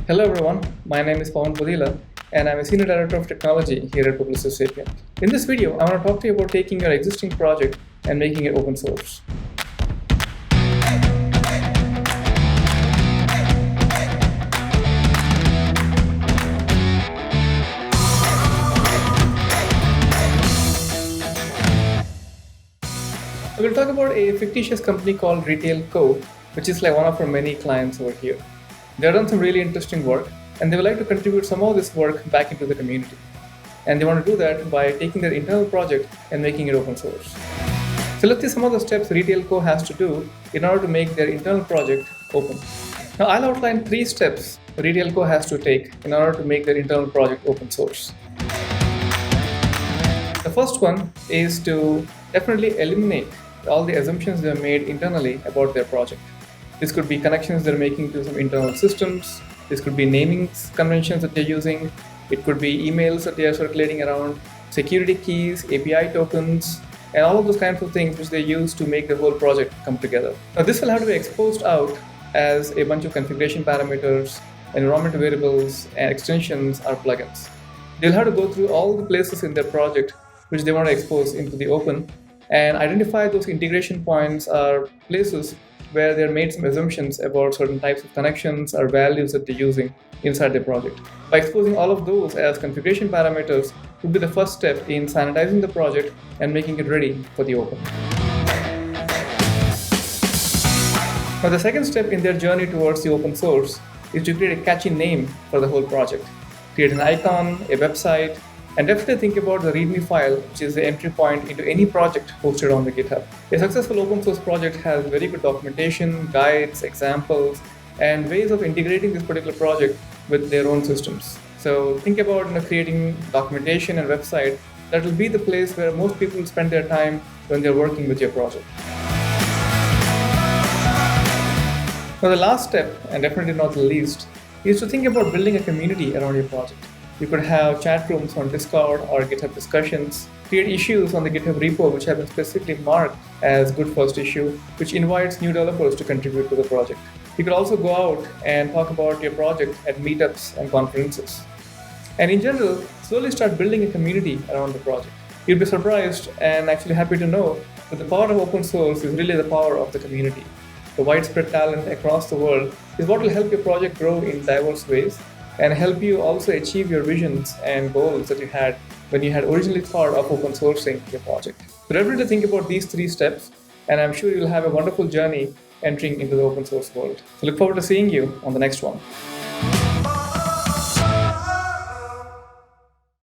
Hello everyone, my name is Pawan Padilla and I'm a Senior Director of Technology here at Publicis Sapient. In this video, I want to talk to you about taking your existing project and making it open source. We'll talk about a fictitious company called Retail Co, which is like one of our many clients over here. They've done some really interesting work and they would like to contribute some of this work back into the community. And they want to do that by taking their internal project and making it open source. So let's see some of the steps Retail Co has to do in order to make their internal project open. Now I'll outline 3 steps Retail Co has to take in order to make their internal project open source. The first one is to definitely eliminate all the assumptions they have made internally about their project. This could be connections they're making to some internal systems. This could be naming conventions that they're using. It could be emails that they are circulating around, security keys, API tokens, and all of those kinds of things which they use to make the whole project come together. Now this will have to be exposed out as a bunch of configuration parameters, environment variables, and extensions or plugins. They'll have to go through all the places in their project which they want to expose into the open and identify those integration points or places where they're made some assumptions about certain types of connections or values that they're using inside their project. By exposing all of those as configuration parameters would be the first step in sanitizing the project and making it ready for the open. Now the second step in their journey towards the open source is to create a catchy name for the whole project. Create an icon, a website, and definitely think about the README file, which is the entry point into any project hosted on the GitHub. A successful open source project has very good documentation, guides, examples, and ways of integrating this particular project with their own systems. So think about creating documentation and website that will be the place where most people spend their time when they're working with your project. Now the last step, and definitely not the least, is to think about building a community around your project. You could have chat rooms on Discord or GitHub discussions, create issues on the GitHub repo which have been specifically marked as good first issue, which invites new developers to contribute to the project. You could also go out and talk about your project at meetups and conferences. And in general, slowly start building a community around the project. You'll be surprised and actually happy to know that the power of open source is really the power of the community. The widespread talent across the world is what will help your project grow in diverse ways and help you also achieve your visions and goals that you had when you had originally thought of open sourcing your project. So remember to think about these 3 steps, and I'm sure you'll have a wonderful journey entering into the open source world. So look forward to seeing you on the next one.